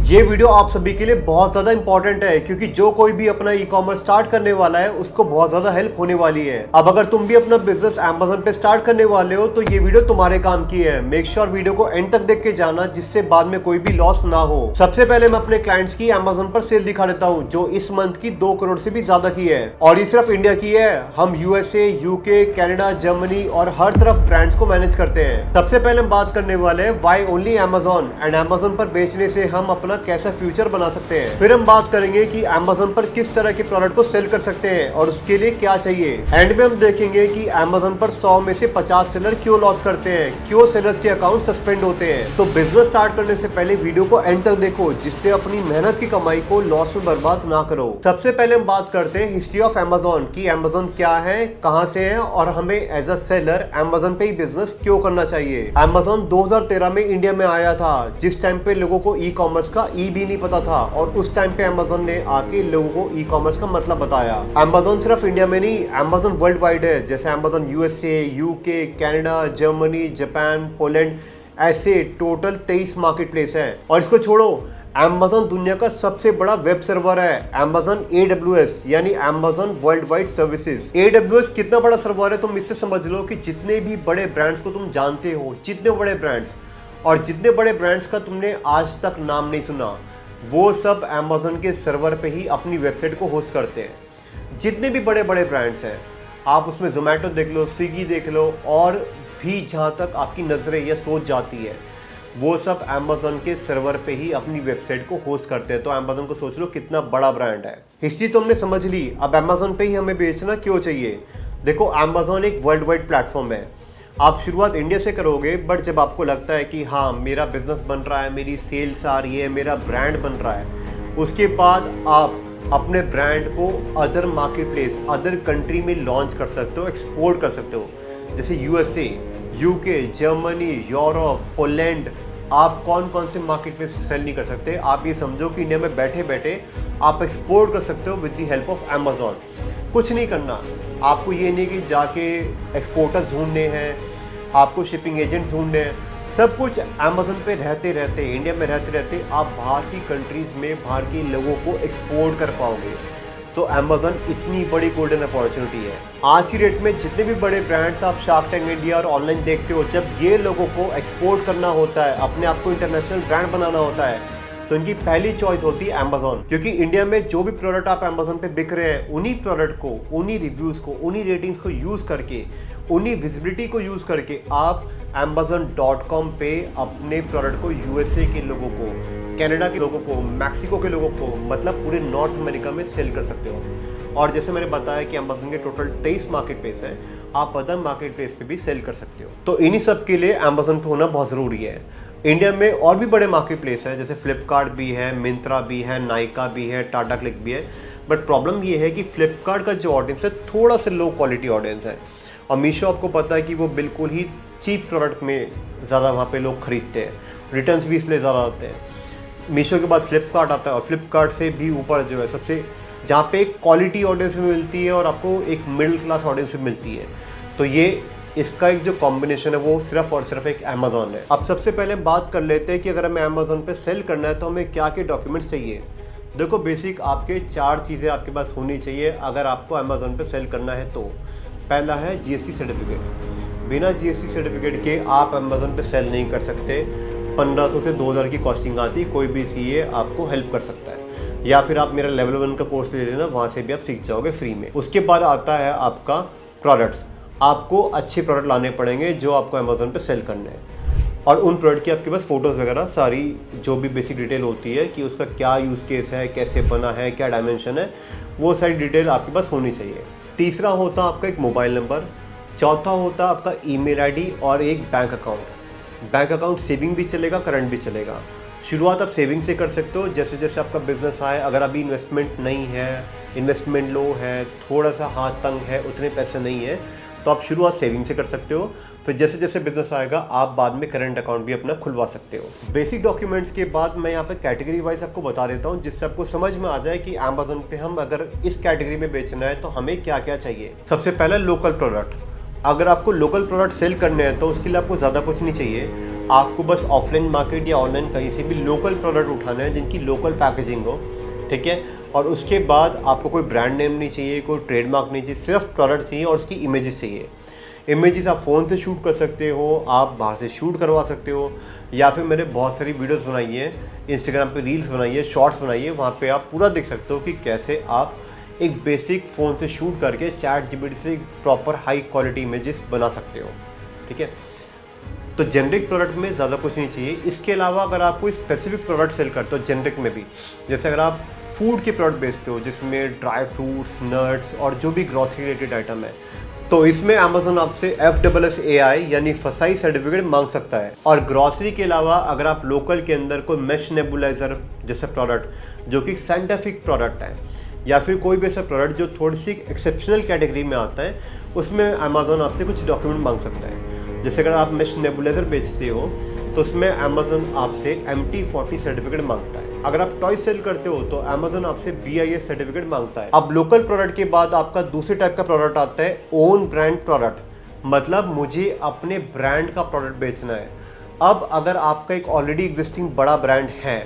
ये वीडियो आप सभी के लिए बहुत ज़्यादा इंपॉर्टेंट है क्योंकि जो कोई भी अपना ई कॉमर्स स्टार्ट करने वाला है उसको बहुत ज़्यादा हेल्प होने वाली है। अब अगर तुम भी अपना बिजनेस Amazon पे स्टार्ट करने वाले हो तो ये वीडियो तुम्हारे काम की है। मेक श्योर वीडियो को एंड तक देख के जाना जिससे बाद में कोई भी लॉस ना हो। सबसे पहले मैं अपने क्लाइंट्स की Amazon पर सेल दिखा देता हूँ जो इस मंथ की 2 करोड़ से भी ज्यादा की है और ये सिर्फ इंडिया की है। हम USA, UK, कनाडा, जर्मनी और हर तरफ ब्रांड्स को मैनेज करते हैं। सबसे पहले हम बात करने वाले हैं why only Amazon and Amazon पर बेचने से हम अपना कैसा फ्यूचर बना सकते हैं। फिर हम बात करेंगे कि Amazon पर किस तरह के प्रोडक्ट को सेल कर सकते हैं और उसके लिए क्या चाहिए। एंड में हम देखेंगे कि Amazon पर 100 में से 50 सेलर क्यों लॉस करते हैं, क्यों सेलर्स के अकाउंट सस्पेंड होते हैं। तो बिजनेस स्टार्ट करने से पहले वीडियो को एंड तक देखो जिससे अपनी मेहनत की कमाई को लॉस में बर्बाद ना करो। सबसे पहले हम बात करते हैं हिस्ट्री ऑफ Amazon कि Amazon क्या है, कहां से है और हमें एज अ सेलर Amazon पे ही बिजनेस क्यों करना चाहिए। Amazon 2013 में इंडिया में आया था जिस टाइम पे लोगों को ई कॉमर्स का ई भी नहीं पता था और उस टाइम पे Amazon ने आके लोगों को ई कॉमर्स का मतलब बताया। Amazon सिर्फ इंडिया में नहीं, Amazon वर्ल्ड वाइड है। जैसे Amazon USA, UK, Canada, Germany, Japan, Poland, ऐसे टोटल 23 मार्केट प्लेस है। और इसको छोड़ो, Amazon दुनिया का सबसे बड़ा वेब सर्वर है। Amazon AWS यानी Amazon world wide services. AWS कितना बड़ा सर्वर है तुम इससे समझ लो कि जितने भी बड़े ब्रांड्स को तुम जानते हो, जितने बड़े ब्रांड्स और जितने बड़े ब्रांड्स का तुमने आज तक नाम नहीं सुना, वो सब Amazon के सर्वर पे ही अपनी वेबसाइट को होस्ट करते हैं। जितने भी बड़े बड़े ब्रांड्स हैं, आप उसमें जोमेटो देख लो, स्विगी देख लो और भी जहाँ तक आपकी नज़रें या सोच जाती है, वो सब Amazon के सर्वर पे ही अपनी वेबसाइट को होस्ट करते हैं। तो Amazon को सोच लो कितना बड़ा ब्रांड है। हिस्ट्री तो हमने समझ ली, अब Amazon पे ही हमें बेचना क्यों चाहिए। देखो, Amazon एक वर्ल्ड वाइड प्लेटफॉर्म है। आप शुरुआत इंडिया से करोगे, बट जब आपको लगता है कि हाँ मेरा बिजनेस बन रहा है, मेरी सेल्स आ रही है, मेरा ब्रांड बन रहा है, उसके बाद आप अपने ब्रांड को other market place, other country में लॉन्च कर सकते हो, एक्सपोर्ट कर सकते हो। जैसे USA, UK, Germany, Europe, Poland, आप कौन कौन से मार्केट में सेल नहीं कर सकते। आप ये समझो कि इंडिया में बैठे बैठे आप एक्सपोर्ट कर सकते हो with the help of Amazon। कुछ नहीं करना, आपको ये नहीं कि जाके एक्सपोर्टर्स ढूंढने हैं, आपको शिपिंग एजेंट्स ढूंढने हैं। सब कुछ Amazon पे रहते रहते, इंडिया में रहते रहते आप बाहर की कंट्रीज़ में बाहर के लोगों को एक्सपोर्ट कर पाओगे। तो Amazon इतनी बड़ी गोल्डन अपॉर्चुनिटी है। आज की डेट में जितने भी बड़े ब्रांड्स आप शार्क टैंक इंडिया और ऑनलाइन देखते हो, जब ये लोगों को एक्सपोर्ट करना होता है, अपने आप को इंटरनेशनल ब्रांड बनाना होता है, तो इनकी पहली चॉइस होती है Amazon। क्योंकि इंडिया में जो भी प्रोडक्ट आप Amazon पे बिक रहे हैं, उन्हीं प्रोडक्ट को, उन्हीं रिव्यूज़ को, उन्हीं रेटिंग्स को यूज़ करके, उन्हीं विजिबिलिटी को यूज़ करके आप Amazon.com पे अपने प्रोडक्ट को USA के लोगों को, कनाडा के लोगों को, मैक्सिको के लोगों को, मतलब पूरे नॉर्थ अमेरिका में सेल कर सकते हो। और जैसे मैंने बताया कि Amazon के टोटल 23 मार्केट प्लेस हैं, आप अदर मार्केट प्लेस पे भी सेल कर सकते हो। तो इन्हीं सब के लिए Amazon पे होना बहुत ज़रूरी है। इंडिया में और भी बड़े मार्केट प्लेस है, जैसे फ्लिपकार्ट भी है, मिंत्रा भी है, नायका भी है, टाटा क्लिक भी है। बट प्रॉब्लम ये है कि फ्लिपकार्ट का जो ऑडियंस है थोड़ा सा लो क्वालिटी ऑडियंस है और मीशो आपको पता है कि वो बिल्कुल ही चीप प्रोडक्ट में ज़्यादा वहाँ पे लोग खरीदते हैं, रिटर्न्स भी इसलिए ज़्यादा आते हैं। मीशो के बाद फ्लिपकार्ट आता है और फ्लिपकार्ट से भी ऊपर जो है सबसे, जहाँ पे एक क्वालिटी ऑडियंस भी मिलती है और आपको एक मिडिल क्लास ऑडियंस भी मिलती है। तो ये इसका एक जो कॉम्बिनेशन है वो सिर्फ और सिर्फ एक Amazon है। अब सबसे पहले बात कर लेते हैं कि अगर हमें Amazon पे सेल करना है तो हमें क्या क्या डॉक्यूमेंट्स चाहिए। देखो, बेसिक आपके 4 चीज़ें आपके पास होनी चाहिए अगर आपको Amazon पे सेल करना है तो। पहला है GST सर्टिफिकेट। बिना GST सर्टिफिकेट के आप Amazon पे सेल नहीं कर सकते। 1500 से 2000 की कॉस्टिंग आती, कोई भी CA आपको हेल्प कर सकता है, या फिर आप मेरा लेवल 1 का कोर्स ले लेना, वहाँ से भी आप सीख जाओगे फ्री में। उसके बाद आता है आपका प्रोडक्ट्स। आपको अच्छे प्रोडक्ट लाने पड़ेंगे जो आपको Amazon पे सेल करने हैं और उन प्रोडक्ट की आपके पास फ़ोटोज़ वगैरह सारी जो भी बेसिक डिटेल होती है कि उसका क्या यूज़ केस है, कैसे बना है, क्या डायमेंशन है, वो सारी डिटेल आपके पास होनी चाहिए। तीसरा होता है आपका एक मोबाइल नंबर। चौथा होता है आपका ईमेल आईडी और एक bank account. Bank account saving भी चलेगा, करंट भी चलेगा। शुरुआत आप सेविंग से कर सकते हो, जैसे जैसे आपका बिजनेस आए। अगर अभी इन्वेस्टमेंट नहीं है, इन्वेस्टमेंट लो है, थोड़ा सा हाथ तंग है, उतने पैसे नहीं है, तो आप शुरुआत सेविंग से कर सकते हो। फिर जैसे जैसे बिजनेस आएगा आप बाद में करंट अकाउंट भी अपना खुलवा सकते हो। बेसिक डॉक्यूमेंट्स के बाद मैं यहाँ पे कैटेगरी वाइज आपको बता देता हूँ जिससे आपको समझ में आ जाए कि Amazon पे हम अगर इस कैटेगरी में बेचना है तो हमें क्या क्या चाहिए। सबसे पहला लोकल प्रोडक्ट। अगर आपको लोकल प्रोडक्ट सेल करने हैं तो उसके लिए आपको ज़्यादा कुछ नहीं चाहिए, आपको बस ऑफलाइन मार्केट या ऑनलाइन कहीं से भी लोकल प्रोडक्ट उठाना है जिनकी लोकल पैकेजिंग हो, ठीक है। और उसके बाद आपको कोई ब्रांड नेम नहीं चाहिए, कोई ट्रेडमार्क नहीं चाहिए, सिर्फ प्रोडक्ट चाहिए और उसकी इमेजेस चाहिए। इमेजेस आप फ़ोन से शूट कर सकते हो, आप बाहर से शूट करवा सकते हो, या फिर मैंने बहुत सारी वीडियोस बनाई है, इंस्टाग्राम पे रील्स बनाई है, शॉर्ट्स बनाई है, वहाँ पे आप पूरा देख सकते हो कि कैसे आप एक बेसिक फ़ोन से शूट करके ChatGPT से प्रॉपर हाई क्वालिटी इमेजेस बना सकते हो, ठीक है। तो जेनरिक प्रोडक्ट में ज़्यादा कुछ नहीं चाहिए। इसके अलावा अगर आप कोई स्पेसिफिक प्रोडक्ट सेल करते हो जेनरिक में भी, जैसे अगर आप फूड के प्रोडक्ट बेचते हो जिसमें ड्राई फ्रूट्स, नट्स और जो भी ग्रॉसरी रिलेटेड आइटम है, तो इसमें अमेजोन आपसे FSSAI यानी फसाई सर्टिफिकेट मांग सकता है। और ग्रॉसरी के अलावा अगर आप लोकल के अंदर कोई मेश नेबुलाइजर जैसे प्रोडक्ट जो कि साइंटिफिक प्रोडक्ट है, या फिर कोई भी ऐसा प्रोडक्ट जो थोड़ी सी एक्सेप्शनल कैटेगरी में आता है, उसमें अमेजोन आपसे कुछ डॉक्यूमेंट मांग सकता है। जैसे अगर आप मेश नेबुलाइजर बेचते हो तो उसमें अमेजोन आपसे MT40 सर्टिफिकेट मांगता है। अगर आप टॉय सेल करते हो तो अमेजोन आपसे BIS सर्टिफिकेट मांगता है। अब लोकल प्रोडक्ट के बाद आपका दूसरे टाइप का प्रोडक्ट आता है ओन ब्रांड प्रोडक्ट, मतलब मुझे अपने ब्रांड का प्रोडक्ट बेचना है। अब अगर आपका एक ऑलरेडी एग्जिस्टिंग बड़ा ब्रांड है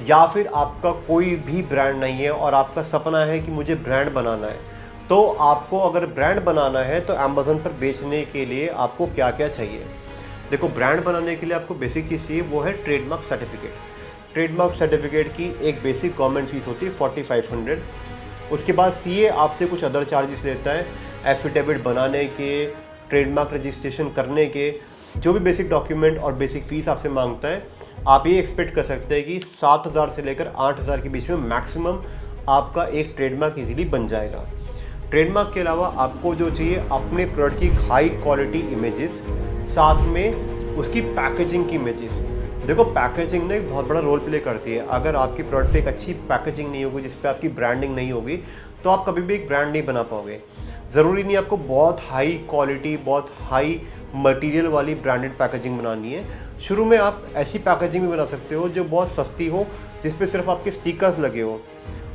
या फिर आपका कोई भी ब्रांड नहीं है और आपका सपना है कि मुझे ब्रांड बनाना है, तो आपको अगर ब्रांड बनाना है तो अमेजोन पर बेचने के लिए आपको क्या क्या चाहिए। देखो, ब्रांड बनाने के लिए आपको बेसिक चीज़ चाहिए, वो है ट्रेडमार्क सर्टिफिकेट। ट्रेडमार्क सर्टिफिकेट की एक बेसिक गवर्नमेंट फीस होती है 4500। उसके बाद CA आपसे कुछ अदर चार्जेस लेता है, एफिडेविट बनाने के, ट्रेडमार्क रजिस्ट्रेशन करने के, जो भी बेसिक डॉक्यूमेंट और बेसिक फ़ीस आपसे मांगता है। आप ये एक्सपेक्ट कर सकते हैं कि 7000 से लेकर 8000 के बीच में मैक्सिमम आपका एक ट्रेडमार्क इजीली बन जाएगा। ट्रेडमार्क के अलावा आपको जो चाहिए अपने प्रोडक्ट की हाई क्वालिटी इमेजेस, साथ में उसकी पैकेजिंग की इमेजेस। देखो, पैकेजिंग ने एक बहुत बड़ा रोल प्ले करती है। अगर आपकी प्रोडक्ट पे एक अच्छी पैकेजिंग नहीं होगी, जिस पे आपकी ब्रांडिंग नहीं होगी, तो आप कभी भी एक ब्रांड नहीं बना पाओगे। ज़रूरी नहीं आपको बहुत हाई क्वालिटी, बहुत हाई मटेरियल वाली ब्रांडेड पैकेजिंग बनानी है। शुरू में आप ऐसी पैकेजिंग भी बना सकते हो जो बहुत सस्ती हो, जिस पे सिर्फ आपके स्टिकर्स लगे हो,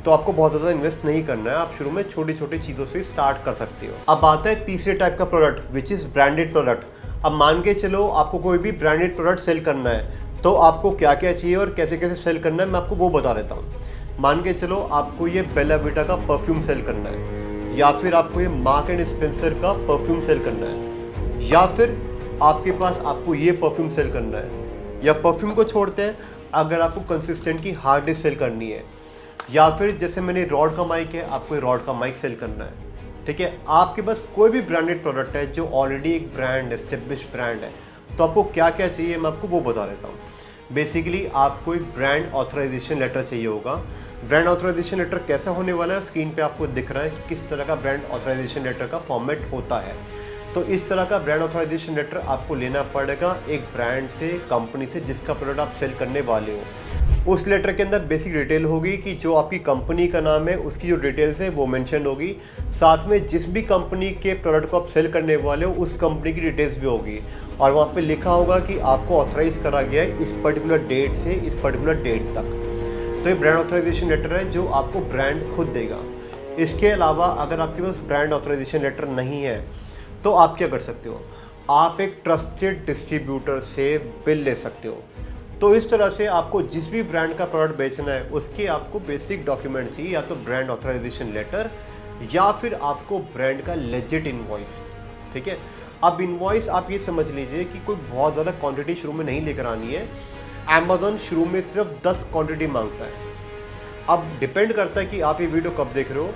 तो आपको बहुत ज़्यादा इन्वेस्ट नहीं करना है। आप शुरू में छोटी छोटी चीज़ों से स्टार्ट कर सकते हो। अब आता है तीसरे टाइप का product, which is branded product. अब मान के चलो आपको कोई भी ब्रांडेड प्रोडक्ट सेल करना है, तो आपको क्या क्या चाहिए और कैसे कैसे सेल करना है, मैं आपको वो बता देता हूँ। मान के चलो आपको ये बेला विटा का परफ्यूम सेल करना है, या फिर आपको ये मार्क एंड स्पेंसर का परफ्यूम सेल करना है, या फिर आपके पास आपको ये परफ्यूम सेल करना है। या परफ्यूम को छोड़ते हैं, अगर आपको कंसिस्टेंट की हार्ड डिस्क सेल करनी है, या फिर जैसे मैंने रॉड का माइक है, आपको रॉड का माइक सेल करना है, ठीक है। आपके पास कोई भी ब्रांडेड प्रोडक्ट है जो ऑलरेडी एक ब्रांड, एस्टेब्लिश ब्रांड है, तो आपको क्या क्या चाहिए मैं आपको वो बता देता हूँ। बेसिकली आपको एक ब्रांड ऑथराइजेशन लेटर चाहिए होगा। ब्रांड ऑथराइजेशन लेटर कैसा होने वाला है, स्क्रीन पे आपको दिख रहा है कि किस तरह का ब्रांड ऑथराइजेशन लेटर का फॉर्मेट होता है। तो इस तरह का ब्रांड ऑथराइजेशन लेटर आपको लेना पड़ेगा एक ब्रांड से, कंपनी से, जिसका प्रोडक्ट आप सेल करने वाले हो। उस लेटर के अंदर बेसिक डिटेल होगी कि जो आपकी कंपनी का नाम है, उसकी जो डिटेल्स है वो मेंशन होगी। साथ में जिस भी कंपनी के प्रोडक्ट को आप सेल करने वाले हो, उस कंपनी की डिटेल्स भी होगी, और वहाँ पे लिखा होगा कि आपको ऑथराइज करा गया है इस पर्टिकुलर डेट से इस पर्टिकुलर डेट तक। तो ये ब्रांड ऑथराइजेशन लेटर है जो आपको ब्रांड खुद देगा। इसके अलावा अगर आपके पास ब्रांड ऑथराइजेशन लेटर नहीं है, तो आप क्या कर सकते हो, आप एक ट्रस्टेड डिस्ट्रीब्यूटर से बिल ले सकते हो। तो इस तरह से आपको जिस भी ब्रांड का प्रोडक्ट बेचना है, उसके आपको बेसिक डॉक्यूमेंट चाहिए, या तो ब्रांड ऑथराइजेशन लेटर या फिर आपको ब्रांड का लेजिट इनवॉइस, ठीक है। अब इनवॉइस आप ये समझ लीजिए कि कोई बहुत ज़्यादा क्वांटिटी शुरू में नहीं लेकर आनी है। अमेजोन शुरू में सिर्फ 10 क्वांटिटी मांगता है। अब डिपेंड करता है कि आप ये वीडियो कब देख रहे हो,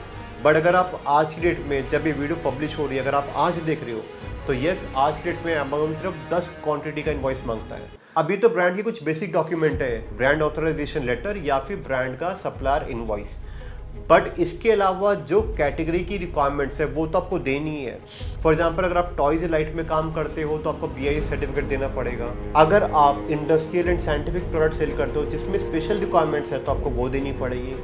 बट अगर आप आज की डेट में, जब ये वीडियो पब्लिश हो रही है, अगर आप आज देख रहे हो, तो यस, आज की डेट में अमेजोन सिर्फ 10 क्वांटिटी का इनवॉइस मांगता है। अभी तो ब्रांड की कुछ बेसिक डॉक्यूमेंट है, ब्रांड ऑथराइजेशन लेटर या फिर ब्रांड का सप्लायर इनवॉइस, बट इसके अलावा जो कैटेगरी की रिक्वायरमेंट्स है वो तो आपको देनी है। फॉर एग्जांपल, अगर आप टॉयज लाइट में काम करते हो तो आपको BIS सर्टिफिकेट देना पड़ेगा। अगर आप industrial and scientific product sell करते हो जिसमें स्पेशल रिक्वायरमेंट्स है, तो आपको वो देनी पड़ेगी।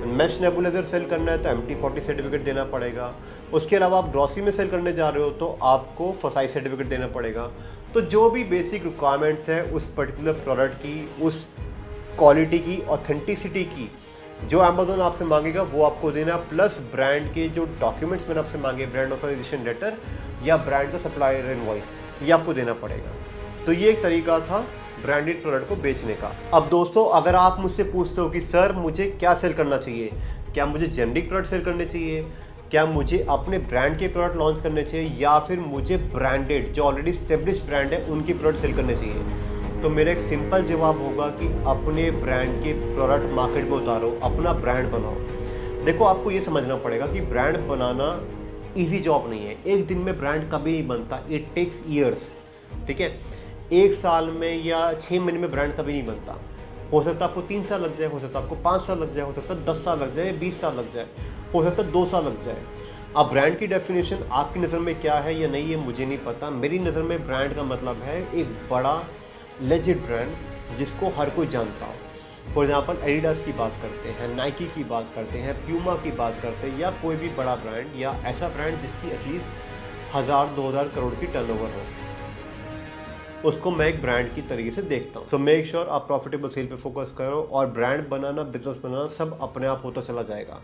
मेश नेबुलाइजर सेल करना है तो MT40 सर्टिफिकेट देना पड़ेगा। उसके अलावा आप ग्रॉसरी में सेल करने जा रहे हो तो आपको फसाई सर्टिफिकेट देना पड़ेगा। तो जो भी बेसिक रिक्वायरमेंट्स है उस पर्टिकुलर प्रोडक्ट की, उस क्वालिटी की, ऑथेंटिसिटी की, जो अमेजोन आपसे मांगेगा वो आपको देना, प्लस ब्रांड के जो डॉक्यूमेंट्स मैंने आपसे मांगे, ब्रांड ऑथराइजेशन लेटर या ब्रांड का सप्लायर इनवॉइस, ये आपको देना पड़ेगा। तो ये एक तरीका था ब्रांडेड प्रोडक्ट को बेचने का। अब दोस्तों, अगर आप मुझसे पूछते हो कि सर मुझे क्या सेल करना चाहिए, क्या मुझे जेनेरिक प्रोडक्ट सेल करने चाहिए, क्या मुझे अपने ब्रांड के प्रोडक्ट लॉन्च करने चाहिए, या फिर मुझे ब्रांडेड जो ऑलरेडी स्टेब्लिश्ड ब्रांड है उनकी प्रोडक्ट सेल करने चाहिए, तो मेरा एक सिंपल जवाब होगा कि अपने ब्रांड के प्रोडक्ट मार्केट में उतारो, अपना ब्रांड बनाओ। देखो, आपको ये समझना पड़ेगा कि ब्रांड बनाना ईजी जॉब नहीं है। एक दिन में ब्रांड कभी नहीं बनता, इट टेक्स ईयर्स। ठीक है, एक साल में या 6 महीने में ब्रांड कभी नहीं बनता। हो सकता है आपको 3 साल लग जाए, हो सकता है आपको 5 साल लग जाए, हो सकता है 10 साल लग जाए, 20 साल लग जाए, हो सकता है 2 साल लग जाए। अब ब्रांड की डेफिनेशन आपकी नज़र में क्या है या नहीं, ये मुझे नहीं पता। मेरी नज़र में ब्रांड का मतलब है एक बड़ा लेजिट ब्रांड जिसको हर कोई जानता हो। फॉर एग्जाम्पल एडिडास की बात करते हैं, नाइकी की बात करते हैं, प्यूमा की बात करते हैं, या कोई भी बड़ा ब्रांड या ऐसा ब्रांड जिसकी एटलीस्ट 1000-2000 करोड़ की टर्नओवर हो, उसको मैं एक ब्रांड की तरीके से देखता हूँ। सो मेक श्योर आप प्रॉफिटेबल सेल पे फोकस करो, और ब्रांड बनाना, बिजनेस बनाना सब अपने आप होता चला जाएगा।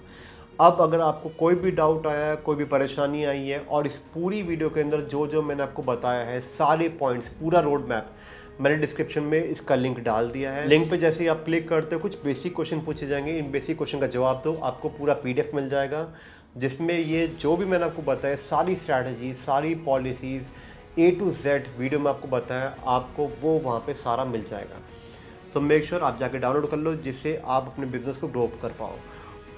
अब अगर आपको कोई भी डाउट आया है, कोई भी परेशानी आई है, और इस पूरी वीडियो के अंदर जो जो मैंने आपको बताया है, सारे पॉइंट्स, पूरा रोड मैप मैंने डिस्क्रिप्शन में इसका लिंक डाल दिया है। लिंक पे जैसे ही आप क्लिक करते हो, कुछ बेसिक क्वेश्चन पूछे जाएंगे, इन बेसिक क्वेश्चन का जवाब दो, आपको पूरा PDF मिल जाएगा, जिसमें ये जो भी मैंने आपको बताया, सारी स्ट्रैटेजी, सारी policies A to Z video में आपको बताया, आपको वो वहाँ पे सारा मिल जाएगा। तो मेक श्योर आप जाके डाउनलोड कर लो, जिससे आप अपने बिजनेस को ग्रो कर पाओ।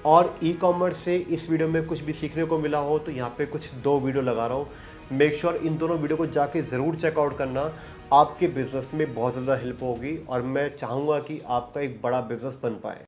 और ई-कॉमर्स से इस वीडियो में कुछ भी सीखने को मिला हो तो यहाँ पे कुछ 2 वीडियो लगा रहा हूँ, मेक श्योर इन दोनों वीडियो को जाके ज़रूर चेकआउट करना। आपके बिजनेस में बहुत ज़्यादा हेल्प होगी, और मैं चाहूँगा कि आपका एक बड़ा बिजनेस बन पाए।